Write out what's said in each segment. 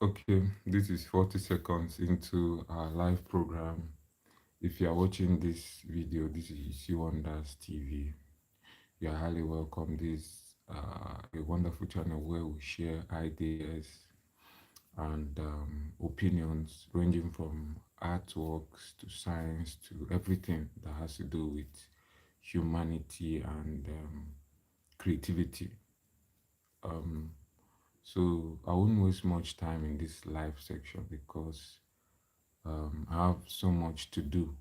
Okay, this is 40 seconds into our live program. If you are watching this video, this is You Wonders TV. You are highly welcome. This a wonderful channel where we share ideas and opinions ranging from artworks to science to everything that has to do with humanity and creativity. Um, so I won't waste much time in this live section because I have so much to do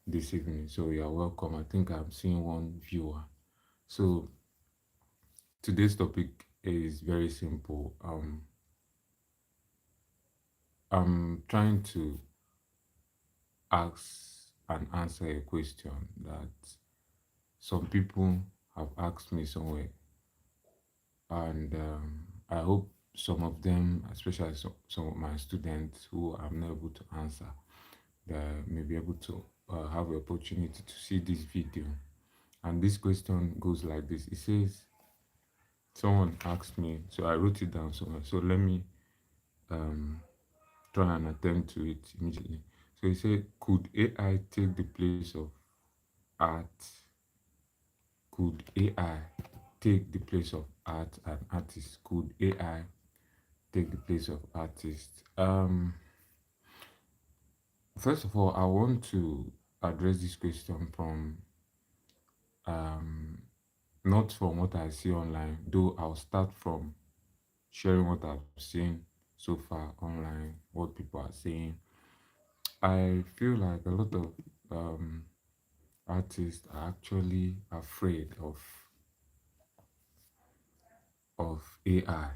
this evening. So you're welcome. I think I'm seeing one viewer. So today's topic is very simple. I'm trying to ask and answer a question that some people have asked me somewhere, and I hope some of them, especially some of my students who I'm not able to answer, they may be able to have the opportunity to see this video. And this question goes like this. It says, someone asked me, so I wrote it down somewhere. So let me um, try and attend to it immediately. So he said, could AI take the place of art? Could AI take the place of art and artists? Could AI take the place of artists? First of all, I want to address this question from um, not from what I see online, though I'll start from sharing what I've seen so far online, what people are saying. I feel like a lot of um, artists are actually afraid of AI,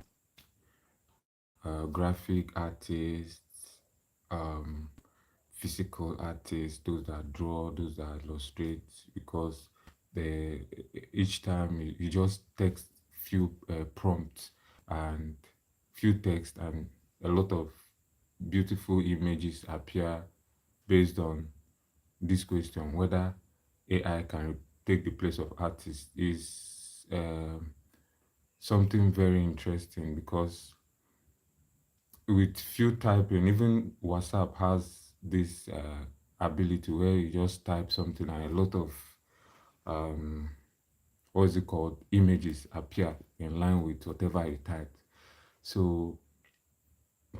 graphic artists, um, physical artists, those that draw, those that illustrate, because they each time you just text few prompts and few text and a lot of beautiful images appear based on this question whether AI can take the place of artists is something very interesting because with few typing, even WhatsApp has this ability where you just type something and a lot of um, what is it called images appear in line with whatever you typed. So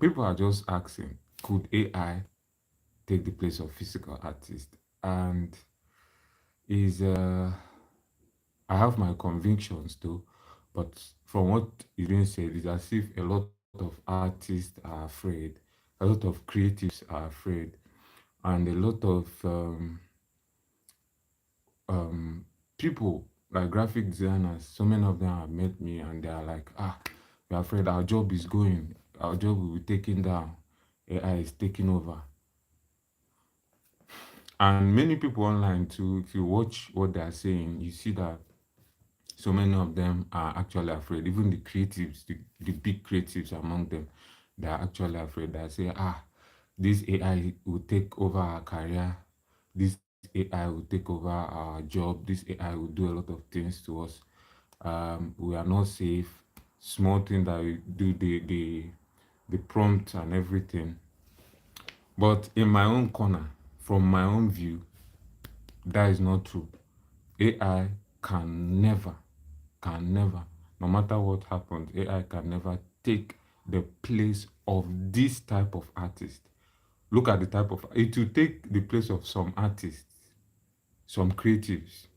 people are just asking, could AI take the place of physical artists? And is I have my convictions too, but from what you didn't say, it's as if a lot of artists are afraid, a lot of creatives are afraid, and a lot of um, people like graphic designers. So many of them have met me, and they are like, we're afraid our job is going, our job will be taken down, AI is taking over. And many people online too, if you watch what they are saying, you see that so many of them are actually afraid. Even the creatives, the big creatives among them, they are actually afraid. They say, this AI will take over our career. This AI will take over our job. This AI will do a lot of things to us. We are not safe. Small thing that we do, the prompt and everything. But in my own corner, from my own view, that is not true. AI can never, no matter what happens, AI can never take the place of this type of artist. Look at the type of, it will take the place of some artists, some creatives,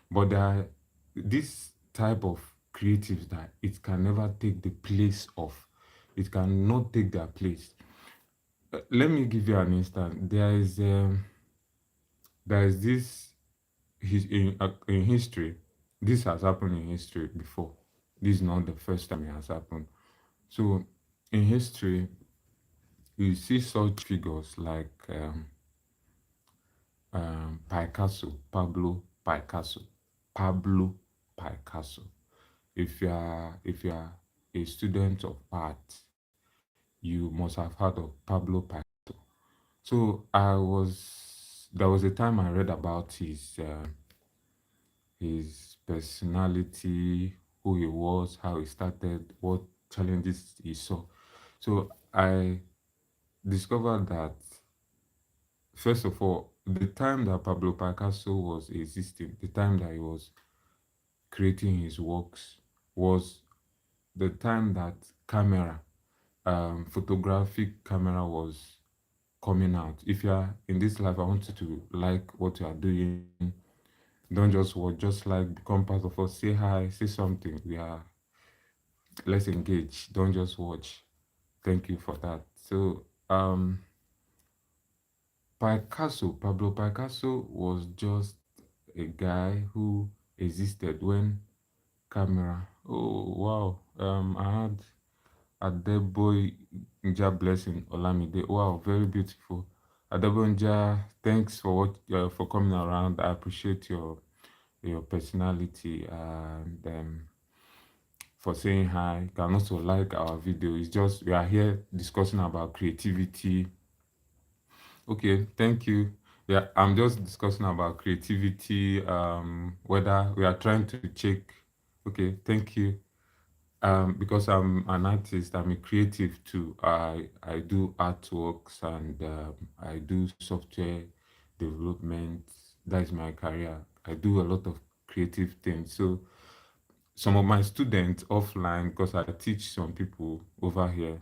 but there are this type of creatives that it can never take the place of, it cannot take their place. Let me give you an instance. There is this in history. This has happened in history before. This is not the first time it has happened. So in history, you see such figures like Picasso, Pablo Picasso. If you are a student of art, you must have heard of Pablo Picasso. So there was a time I read about his personality, who he was, how he started, what challenges he saw. So I discovered that, first of all, the time that Pablo Picasso was existing, the time that he was creating his works, was the time that camera, photographic camera was coming out. If you are in this life, I want you to like what you are doing. Don't just watch, just like become part of us. Say hi, say something. Let's engage. Don't just watch. Thank you for that. So Pablo Picasso was just a guy who existed when camera. Oh wow. I had Adeboy Nja Blessing Olamide. Wow, very beautiful. Adeboy Nja, thanks for for coming around. I appreciate your personality, and for saying hi. You can also like our video. It's just we are here discussing about creativity. Okay, thank you. Yeah, I'm just discussing about creativity, whether we are trying to check. Okay, thank you. Because I'm an artist, I'm a creative too. I do artworks, and I do software development. That is my career. I do a lot of creative things. So some of my students offline, because I teach some people over here,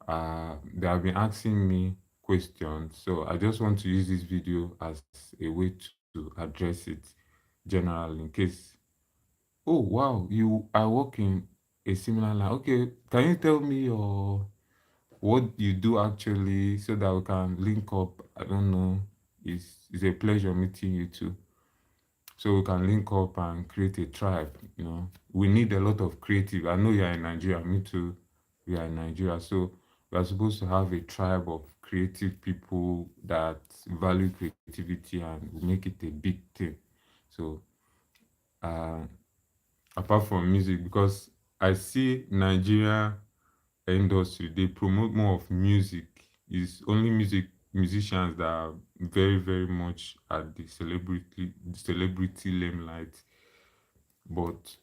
they have been asking me questions. So I just want to use this video as a way to address it generally, in case, oh wow, you are working a similar line. Okay, can you tell me what you do actually, so that we can link up? I don't know. It's a pleasure meeting you too. So we can link up and create a tribe. We need a lot of creative. I know you're in Nigeria, me too. We are in Nigeria. So we are supposed to have a tribe of creative people that value creativity and will make it a big thing. So uh apart from music, because I see Nigeria industry, they promote more of music. It's only musicians that are very, very much at the celebrity limelight. But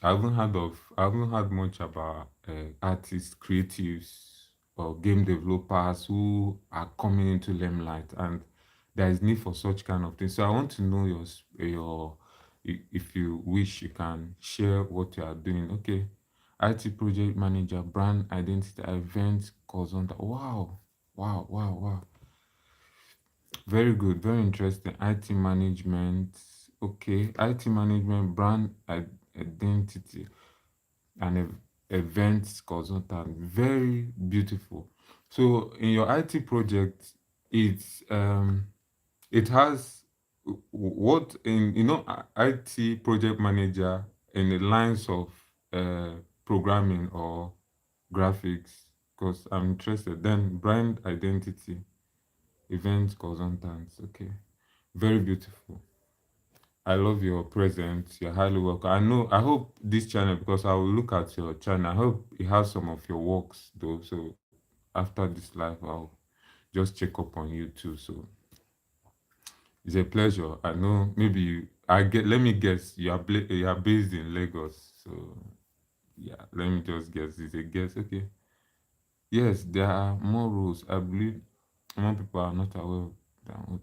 I haven't heard much about artists, creatives, or game developers who are coming into limelight, and there is need for such kind of things. So I want to know if you wish, you can share what you are doing. Okay, IT project manager, brand identity, event consultant. Wow, wow, wow, wow. Very good, very interesting. IT management. Okay, IT management, brand identity, and events consultant. Very beautiful. So in your IT project, it's it has what in IT project manager in the lines of uh, programming or graphics, because I'm interested. Then brand identity, event consultants. Okay, very beautiful. I love your presence. You're highly welcome. I know. I hope this channel, because I will look at your channel. I hope it has some of your works though. So after this live, I'll just check up on you too. So it's a pleasure. I know. Maybe I get. Let me guess. You are based in Lagos. So yeah. Let me just guess. It's a guess. Okay. Yes, there are more rules. I believe more people are not aware than what.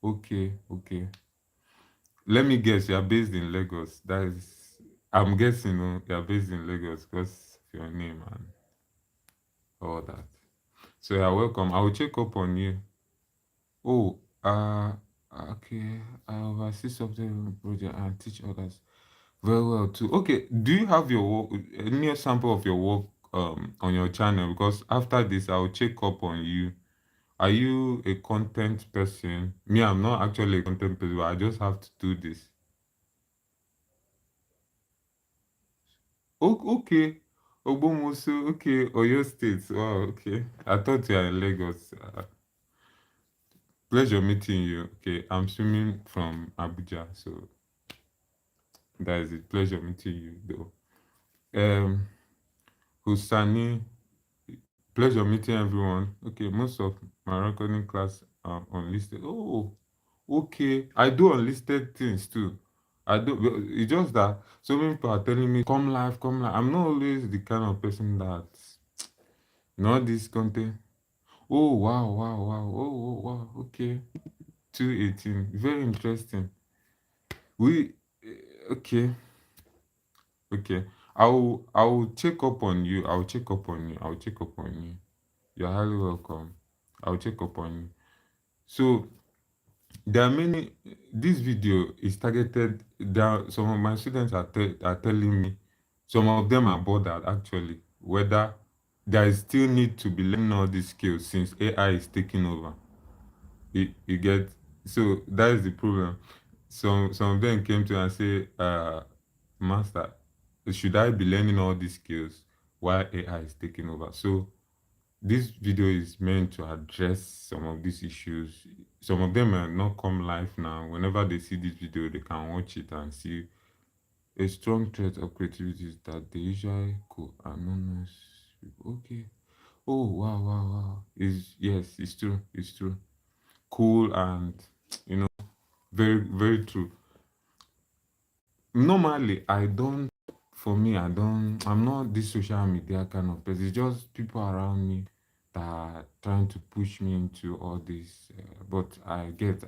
Okay. Okay. Let me guess, you're based in Lagos. That is, I'm guessing, you're based in Lagos because of your name and all that. So you're welcome. I will check up on you. Oh, okay. I oversee software project and teach others very well too. Okay, do you have your work, any sample of your work on your channel? Because after this, I will check up on you. Are you a content person? Me, I'm not actually a content person, but I just have to do this. Okay. Ogbomoso, okay. Oyo State. Wow, okay. I thought you are in Lagos. Pleasure meeting you. Okay, I'm swimming from Abuja, so that is it. Pleasure meeting you, though. Husani, pleasure meeting everyone. Okay, most of my recording class are unlisted. Oh, okay. I do unlisted things too. I don't. It's just that so many people are telling me come live, come live. I'm not always the kind of person that not this content. Oh wow, wow, wow. Oh wow. Okay, 218. Very interesting. We okay, okay. I'll check up on you. I'll check up on you. I'll check up on you. You're highly welcome. I'll check up on you. So there are many. This video is targeted down. Some of my students are telling me, some of them are bothered actually, whether there is still need to be learning all these skills since AI is taking over. You get, so that is the problem. Some of them came to and say, Master, should I be learning all these skills while AI is taking over? So this video is meant to address some of these issues. Some of them might not come live now. Whenever they see this video, they can watch it and see a strong trait of creativity is that they usually cool anonymous people. Okay. Oh wow, wow, wow. Is yes, it's true. It's true. Cool and you know, very, very true. Normally, I don't. For me, I don't. I'm not this social media kind of person. It's just people around me that are trying to push me into all this. But I get.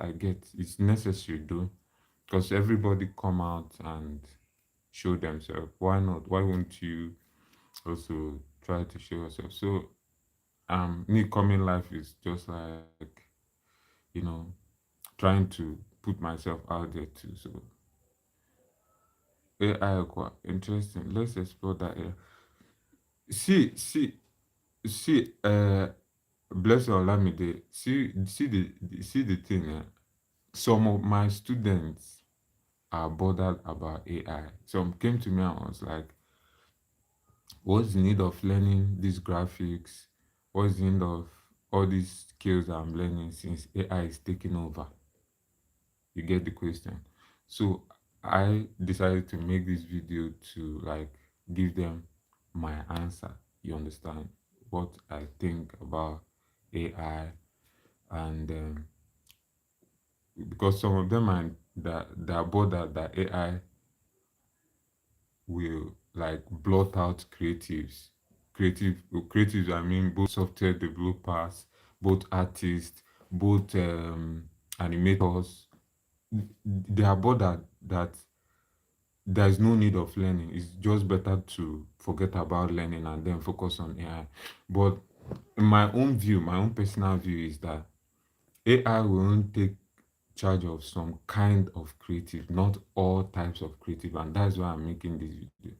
It's necessary though, because everybody come out and show themselves. Why not? Why won't you also try to show yourself? So, me coming live is just like you know, trying to put myself out there too. So AI quite interesting. Let's explore that area. See, see, see. Bless your Olamide. See the thing. Some of my students are bothered about AI. Some came to me and was like, "What's the need of learning these graphics? What's the need of all these skills I'm learning since AI is taking over?" You get the question. So I decided to make this video to like give them my answer. You understand what I think about AI, and because some of them are that bothered that AI will like blot out creatives. I mean both software developers, both artists, both animators. They are bothered that there is no need of learning. It's just better to forget about learning and then focus on AI. But in my own view, my own personal view is that AI will only take charge of some kind of creative, not all types of creative, and that's why I'm making this video.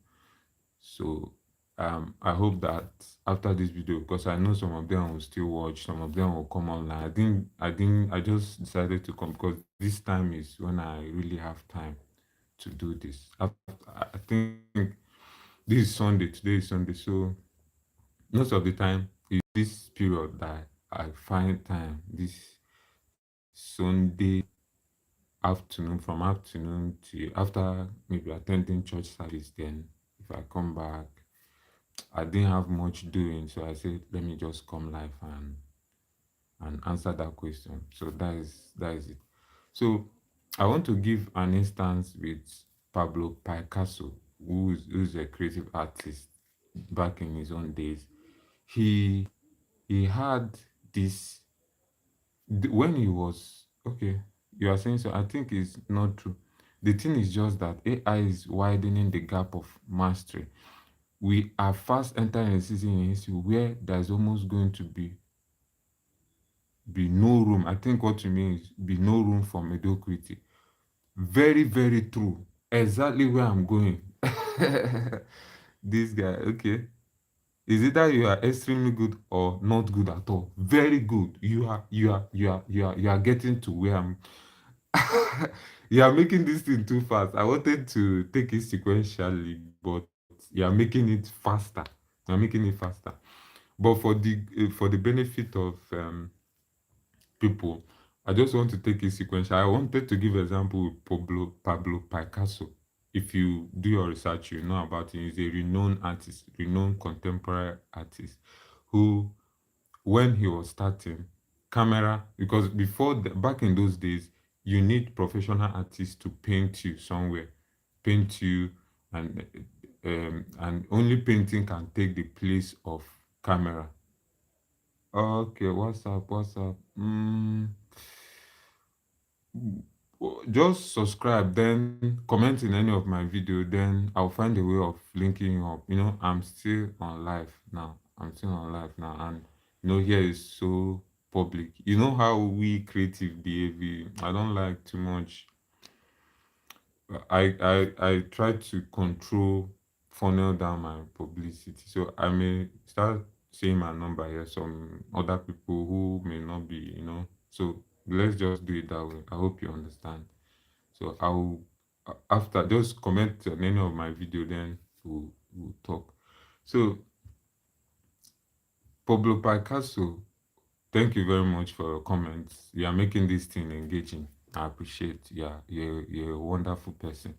So I hope that after this video, because I know some of them will still watch, some of them will come online. I just decided to come because this time is when I really have time to do this. I think this is Sunday. Today is Sunday, so most of the time is this period that I find time. This Sunday afternoon, from afternoon to after maybe attending church service. Then if I come back, I didn't have much doing, so I said let me just come live and answer that question. So that is it. So I want to give an instance with Pablo Picasso, who's a creative artist back in his own days. He he had this when he was okay. You are saying so. I think it's not true. The thing is just that AI is widening the gap of mastery. We are fast entering a season in history where there's almost going to be no room. I think what you mean is be no room for mediocrity. Very, very true. Exactly where I'm going. This guy, okay. Is either you are extremely good or not good at all. Very good. You are getting to where I'm. You are making this thing too fast. I wanted to take it sequentially, but you are making it faster. You are making it faster. But for the benefit of people, I just want to take it sequential. I wanted to give example with Pablo Picasso. If you do your research, you know about him. He's a renowned artist, renowned contemporary artist, who, when he was starting, camera, because back in those days, you need professional artists to paint you somewhere, paint you, and and only painting can take the place of camera. Okay, what's up? What's up? Just subscribe, then comment in any of my video, then I'll find a way of linking you up. I'm still on live now. I'm still on live now, and here is so public. You know how we creative behave. I don't like too much. I try to control, funnel down my publicity. So I may start saying my number here. Some other people who may not be. So let's just do it that way. I hope you understand. So I'll after just comment on any of my video, then we'll talk. So Pablo Picasso, thank you very much for your comments. You are making this thing engaging. I appreciate. Yeah, you're a wonderful person.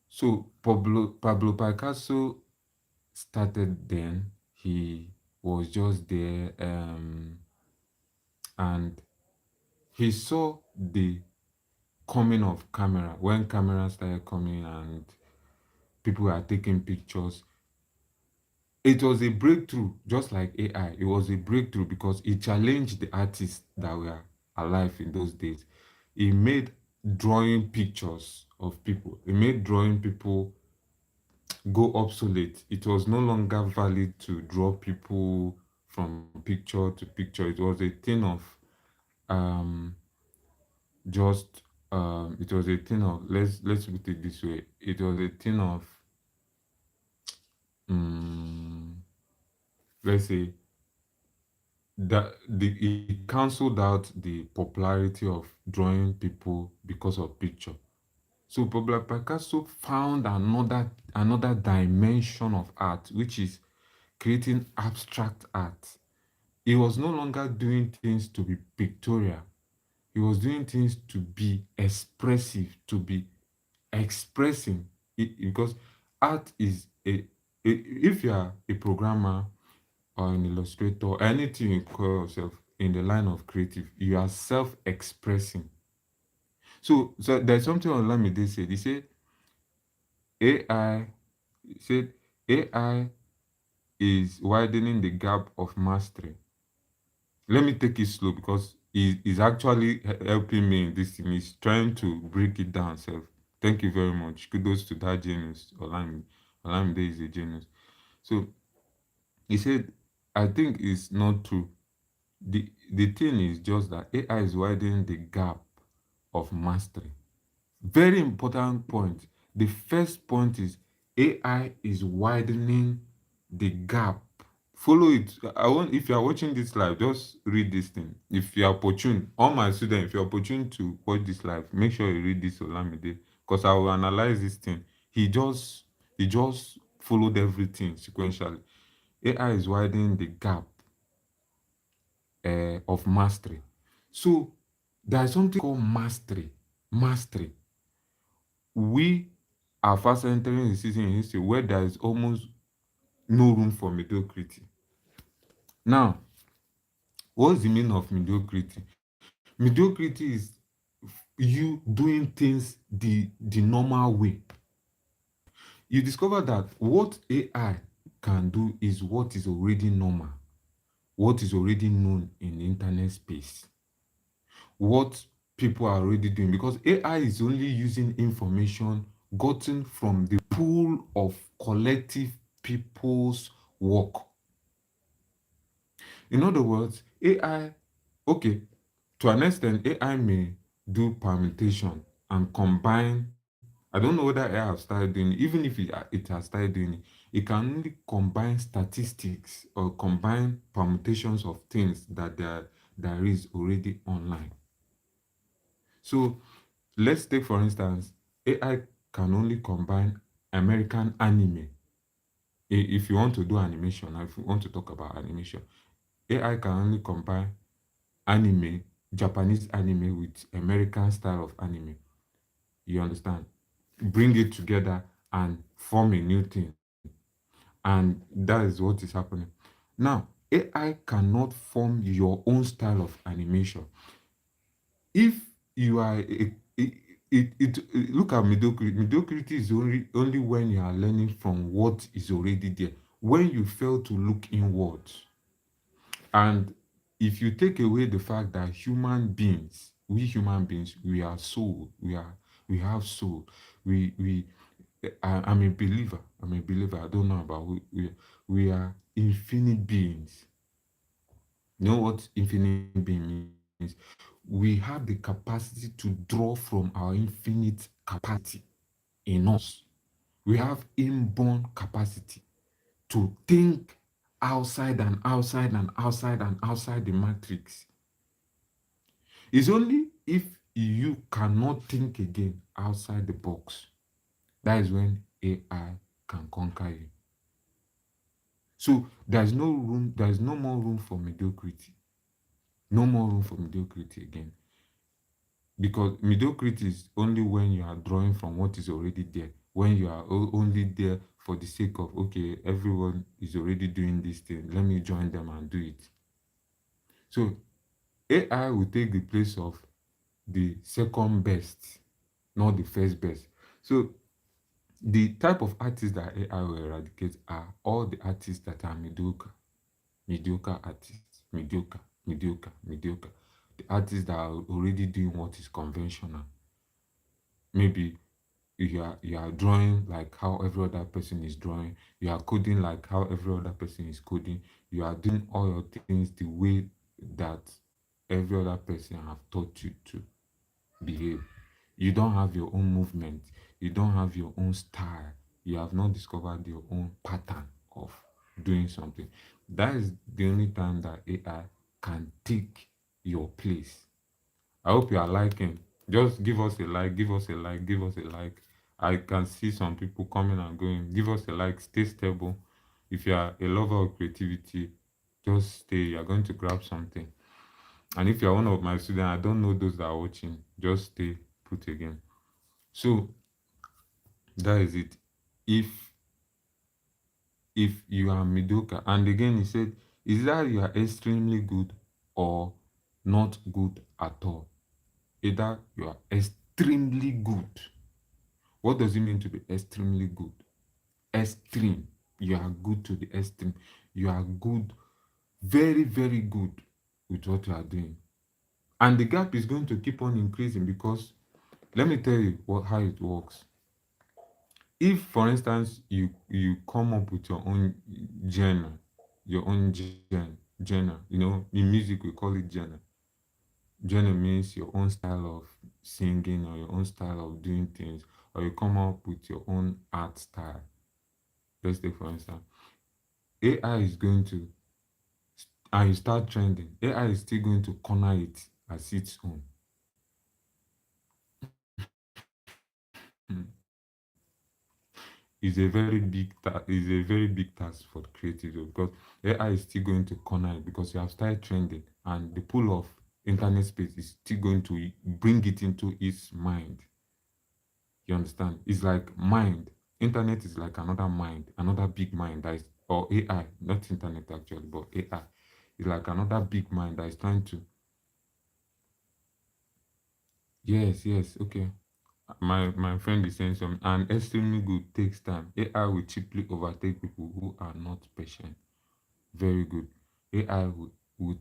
So Pablo Picasso started then. He was just there, and he saw the coming of camera when camera started coming and people are taking pictures. It was a breakthrough, just like AI. It was a breakthrough because it challenged the artists that were alive in those days. It made drawing pictures of people. It made drawing people go obsolete. It was no longer valid to draw people from picture to picture. It was a thing of um just it was a thing of, let's put it this way. It was a thing of um let's say that it cancelled out the popularity of drawing people because of picture. So Pablo Picasso found another dimension of art, which is creating abstract art. He was no longer doing things to be pictorial. He was doing things to be expressive, to be expressing it, because art is if you are a programmer or an illustrator, anything you call yourself in the line of creative, you are self-expressing. So there's something Olamide said. He said AI he said AI is widening the gap of mastery. Let me take it slow because he's actually helping me in this thing. He's trying to break it down self. Thank you very much. Kudos to that genius, Olamide. Olamide is a genius. So he said, I think it's not true. The thing is just that AI is widening the gap of mastery. Very important point. The first point is AI is widening the gap. Follow it. I want, if you are watching this live, just read this thing. If you are opportune, all my students, if you're opportune to watch this live, make sure you read this Olamide, because I will analyze this thing. He just followed everything sequentially. AI is widening the gap of mastery. So there is something called mastery. Mastery. We are fast entering a season in history where there is almost no room for mediocrity. Now, what's the meaning of mediocrity? Mediocrity is you doing things the normal way. You discover that what AI can do is what is already normal, what is already known in the internet space, what people are already doing, because AI is only using information gotten from the pool of collective people's work. In other words, AI, okay, to an extent, AI may do permutation and combine. I don't know whether AI have started doing it. Even if it has started doing it, it can only combine statistics or combine permutations of things that there is already online. So let's take, for instance, AI can only combine American anime. If you want to do animation, if you want to talk about animation, AI can only combine anime, Japanese anime with American style of anime. You understand? Bring it together and form a new thing. And that is what is happening. Now, AI cannot form your own style of animation. If you are look at mediocrity. Mediocrity is only when you are learning from what is already there. When you fail to look inward, and if you take away the fact that human beings, we are soul, we have soul, we I'm a believer. I'm a believer. I don't know about we are infinite beings. You know what infinite being means? We have the capacity to draw from our infinite capacity in us. We have inborn capacity to think outside and outside and outside and outside the matrix. It's only if you cannot think again outside the box, that is when AI can conquer you. So there is no more room for mediocrity. No more room for mediocrity again. Because mediocrity is only when you are drawing from what is already there. When you are only there for the sake of, okay, everyone is already doing this thing, let me join them and do it. So AI will take the place of the second best, not the first best. So the type of artists that AI will eradicate are all the artists that are mediocre. Mediocre artists, mediocre, mediocre, mediocre. The artists that are already doing what is conventional. Maybe you are drawing like how every other person is drawing. You are coding like how every other person is coding. You are doing all your things the way that every other person have taught you to behave. You don't have your own movement. You don't have your own style. You have not discovered your own pattern of doing something. That is the only time that AI can take your place. I hope you are liking. Just give us a like, give us a like, give us a like. I can see some people coming and going. Give us a like, stay stable. If you are a lover of creativity, just stay. You're going to grab something. And if you're one of my students, I don't know those that are watching, just stay put again. So that is it. If you are mediocre, and again he said, is that you are extremely good or not good at all. Either you are extremely good. What does it mean to be extremely good? Extreme. You are good to the extreme. You are good, very, very good with what you are doing. And the gap is going to keep on increasing because let me tell you how it works. If, for instance, you come up with your own genre, your own genre, in music we call it genre. Genre means your own style of singing or your own style of doing things, or you come up with your own art style. Let's take for instance, AI is going to, and you start trending, AI is still going to corner it as its own. Is a very big task for the creative because AI is still going to corner it because you have started trending and the pool of internet space is still going to bring it into its mind. You understand? It's like mind. Internet is like another mind, another big mind that is, or AI, not internet actually, but AI is like another big mind that is trying to. Yes, yes, okay. My friend is saying something. And extremely good takes time. AI will cheaply overtake people who are not patient. Very good. AI will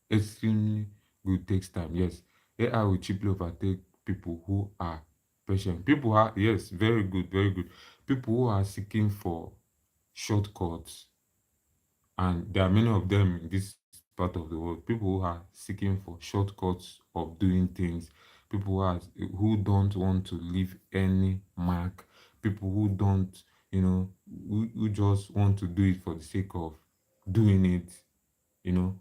extremely good takes time. Yes. AI will cheaply overtake people who are patient. People are, yes, very good, very good. People who are seeking for shortcuts, and there are many of them in this part of the world. People who are seeking for shortcuts of doing things, people who don't want to leave any mark, people who don't, who just want to do it for the sake of doing it, you know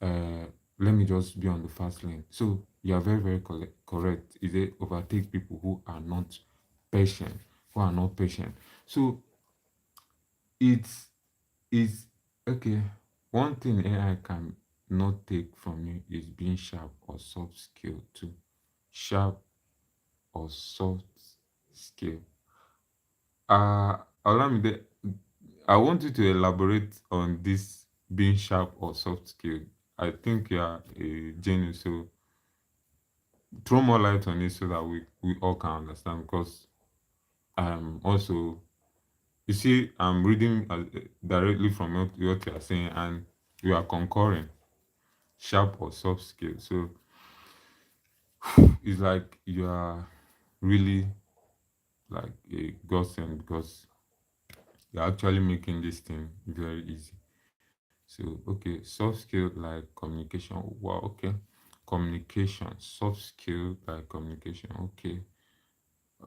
uh, let me just be on the fast lane. So you are very, very correct. Is it overtake people who are not patient, So it's is okay. One thing AI can not take from you is being sharp or soft skill too. Sharp or soft skill. Allow me the I want you to elaborate on this being sharp or soft skill. I think you are a genius, so throw more light on it so that we all can understand. Because also, you see, I'm reading directly from what you are saying, and you are concurring, sharp or soft skill. So it's like you are really like a godsend, because you're actually making this thing very easy. So okay, soft skill like communication. Wow, okay. Communication, soft skill like communication. Okay.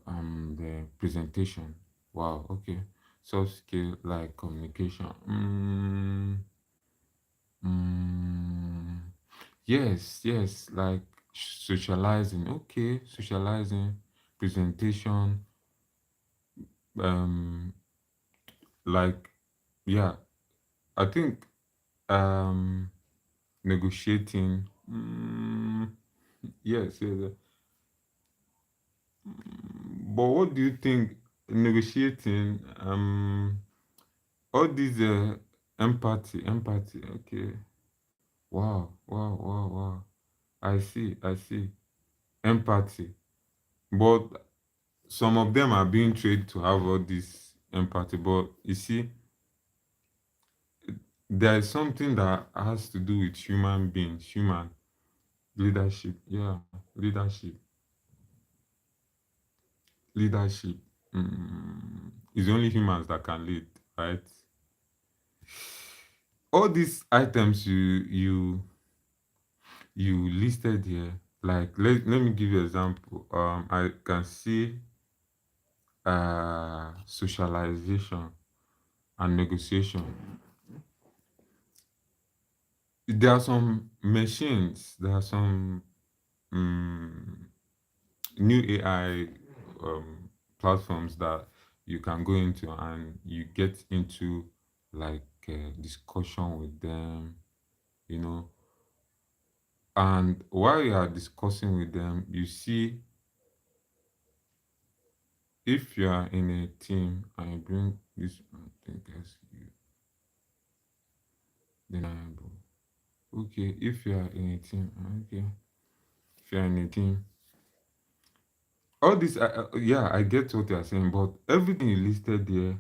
The presentation. Wow, okay. Soft skill like communication. Mm, yes, yes, like socializing. Okay, socializing, presentation, um, like yeah, I think negotiating. Yes, yes. But what do you think negotiating? All these empathy. Okay. Wow, wow, wow, wow. I see, I see. Empathy. But some of them are being trained to have all this empathy. But you see, there is something that has to do with human beings, human leadership. Yeah, leadership. Leadership. It's only humans that can lead, right? All these items you listed here, like let me give you an example. I can see socialization and negotiation. There are some machines, there are some um, new AI platforms that you can go into and you get into like discussion with them, you know. And while you are discussing with them, you see, if you are in a team and you bring this, I think I see you, then I am. Okay, if you are in a team, okay, if you are in a team, all this, yeah, I get what you are saying, but everything you listed there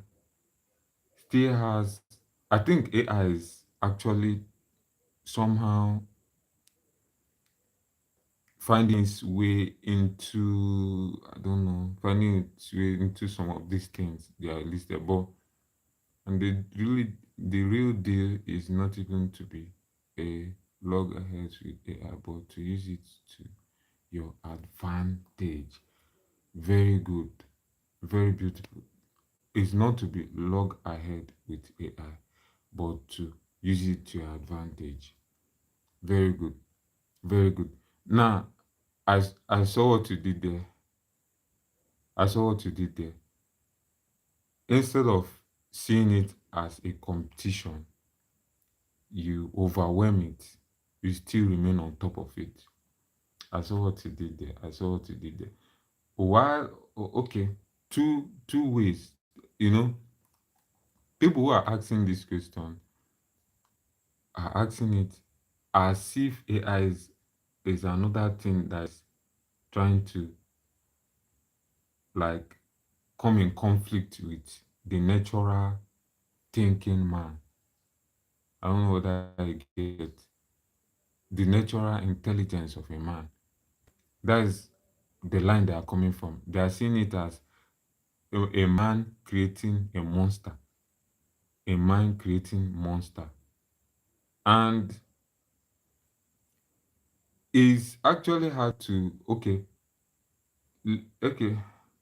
still has, I think AI is actually somehow finding its way into, I don't know, finding its way into some of these things they are listed, but and the real deal is not even to be a loggerheads with AI, but to use it to your advantage. Very good, very beautiful. It's not to be log ahead with AI, but to use it to your advantage. Very good, very good. Now, I saw what you did there. I saw what you did there. Instead of seeing it as a competition, you overwhelm it. You still remain on top of it. I saw what you did there. I saw what you did there. While okay, two ways. You know, people who are asking this question are asking it as if AI is another thing that's trying to like come in conflict with the natural thinking man. I don't know whether I get the natural intelligence of a man. That is the line they are coming from. They are seeing it as a man creating a monster, a man creating monster, and it's actually hard to okay.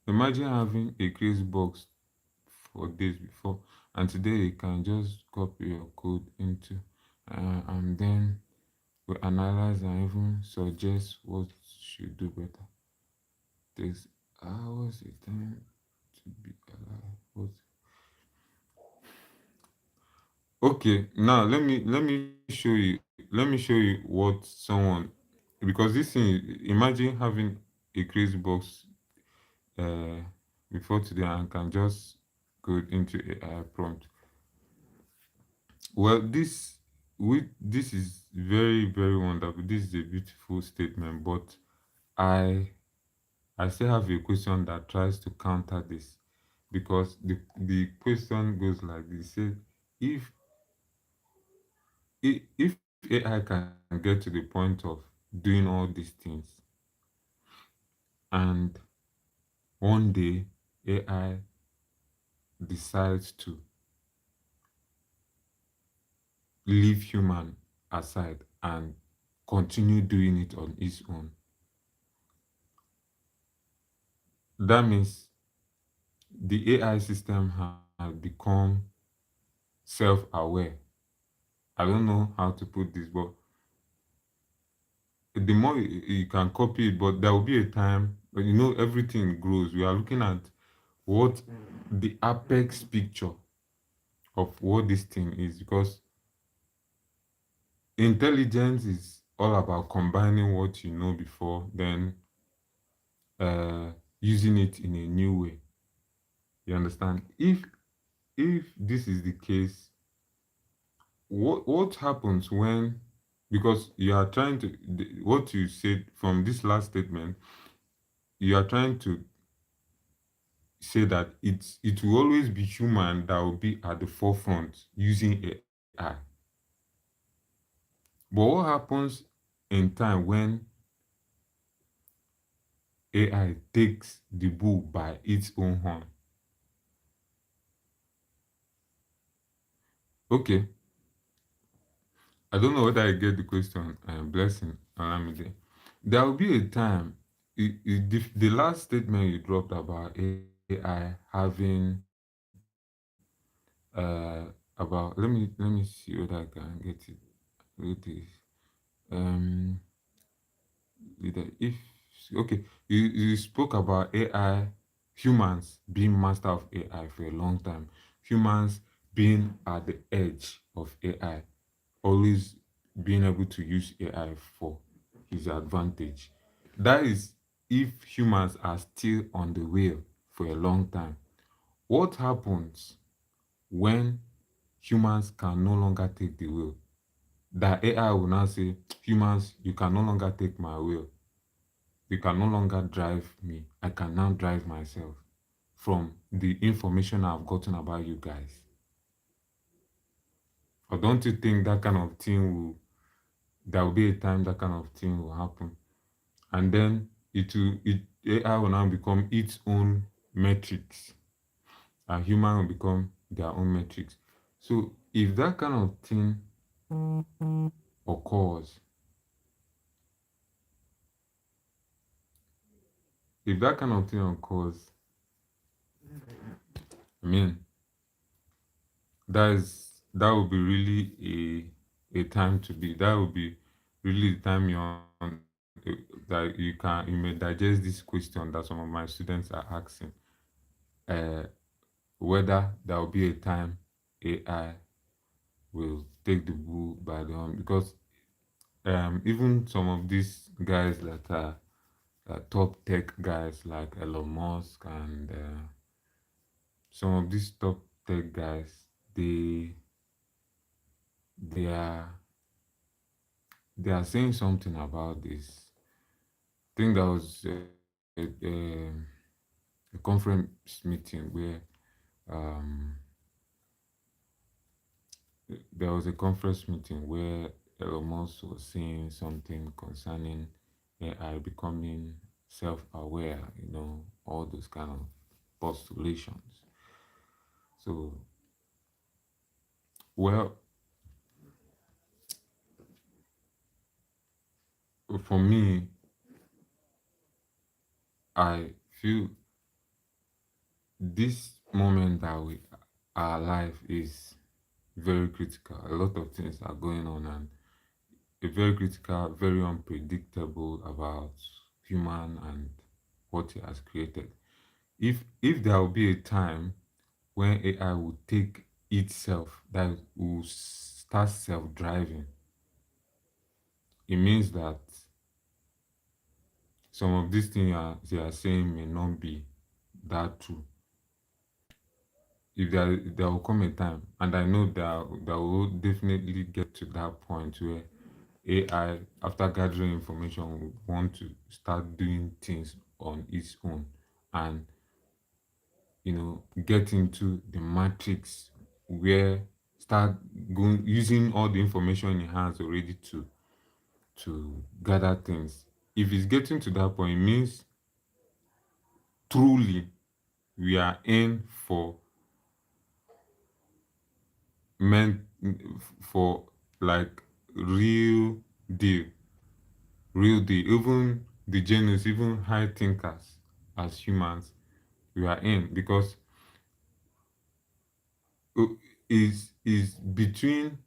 Imagine having a crazy box for days before, and today you can just copy your code into, and then we analyze and even suggest what should do better. Takes hours a time to be alive. What? Okay, now let me show you. Let me show you what someone, because this thing. Imagine having a crazy box uh, before today and can just go into AI prompt. Well, this is very, very wonderful. This is a beautiful statement, but I I still have a question that tries to counter this, because the question goes like this: say, if if AI can get to the point of doing all these things, and one day AI decides to leave human aside and continue doing it on its own, that means the AI system has become self-aware. I don't know how to put this, but the more you can copy it, but there will be a time when, everything grows. We are looking at what the apex picture of what this thing is, because intelligence is all about combining what you know before, then uh, using it in a new way. You understand? If this is the case, what happens when, because you are trying to, what you said from this last statement, you are trying to say that it will always be human that will be at the forefront using AI. But what happens in time when AI takes the bull by its own horn? Okay, I don't know whether I get the question. Blessing Olamide. There will be a time. The last statement you dropped about AI having about, let me see whether I can get it. With this. Um, if okay, you spoke about AI, humans being master of AI for a long time, humans being at the edge of AI, always being able to use AI for his advantage. That is, if humans are still on the wheel for a long time. What happens when humans can no longer take the wheel? That AI will now say, humans, you can no longer take my wheel. You can no longer drive me. I can now drive myself from the information I've gotten about you guys. Or don't you think that kind of thing will, there will be a time that kind of thing will happen? And then AI will now become its own metrics, and human will become their own metrics. So if that kind of thing occurs, if that kind of thing occurs, I mean, that would be really a time to be. That would be really the time that you may digest this question that some of my students are asking. Uh, Whether there will be a time AI will take the bull by the horn, because even some of these guys that are top tech guys like Elon Musk and some of these top tech guys, they are they are saying something about this. I think there was a conference meeting where um, Elon Musk was saying something concerning AI becoming self-aware. All those kind of postulations. So, well, for me, I feel this moment that we are alive is very critical. A lot of things are going on, and a very critical, very unpredictable about human and what he has created. If there will be a time when AI will take itself, that will start self-driving, it means that some of these things they are saying may not be that true. If there will come a time, and I know that will definitely get to that point where AI, after gathering information, will want to start doing things on its own and get into the matrix where start going using all the information it has already to gather things. If it's getting to that point, it means truly we are in for meant for like real deal, real deal. Even the genius, even high thinkers as humans, we are in because uh, is between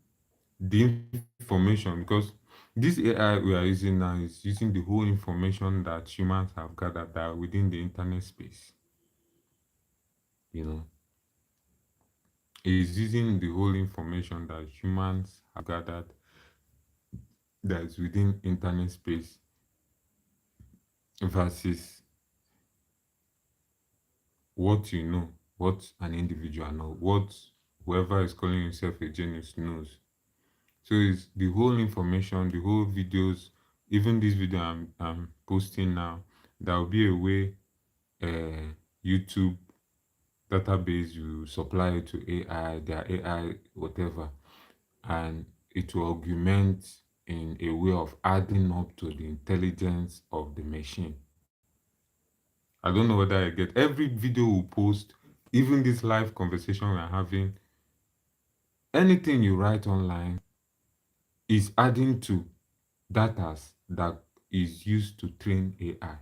the information because this AI we are using now is using the whole information that humans have gathered that are within the internet space. You know, is using the whole information that humans have gathered that is within internet space versus what you know, what an individual knows, what whoever is calling himself a genius knows. So it's the whole information, the whole videos, even this video I'm posting now, there will be a way YouTube database you supply it to AI, their AI, whatever, and it will augment in a way of adding up to the intelligence of the machine. I don't know whether I get every video we post, even this live conversation we're having, anything you write online is adding to data that is used to train AI.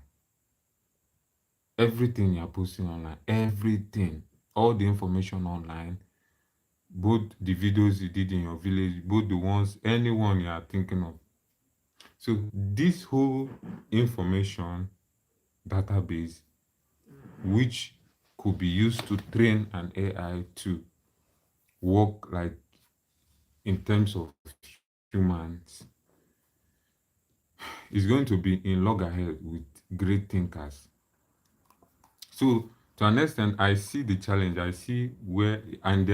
Everything you're posting online, everything, all the information online, both the videos you did in your village, both the ones, anyone you are thinking of. So this whole information database, which could be used to train an AI to work like in terms of humans, is going to be in loggerhead with great thinkers. So to an extent, I see the challenge. I see where and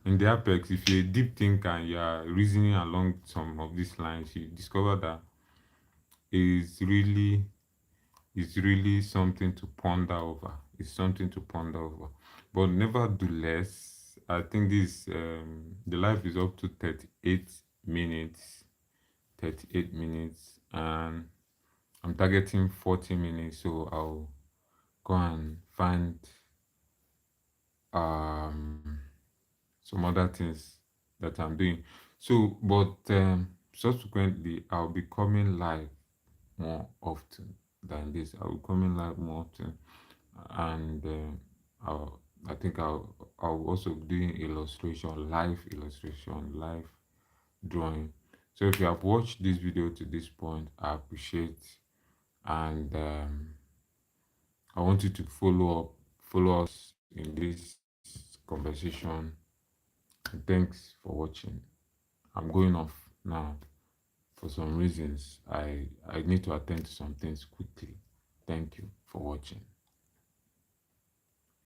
in the apex, if you're a deep thinker and you are reasoning along some of these lines, you discover that is really something to ponder over. It's something to ponder over. But nevertheless, I think this the life is up to 38 minutes. 38 minutes, and I'm targeting 40 minutes, so I'll go and find um some other things that I'm doing. So, but subsequently, I'll be coming live more often than this. I'll be coming live more often, and I think I'll also be doing illustration, live illustration, live drawing. So if you have watched this video to this point, I appreciate, and I want you to follow us in this conversation. And thanks for watching. I'm going off now for some reasons. I need to attend to some things quickly. Thank you for watching.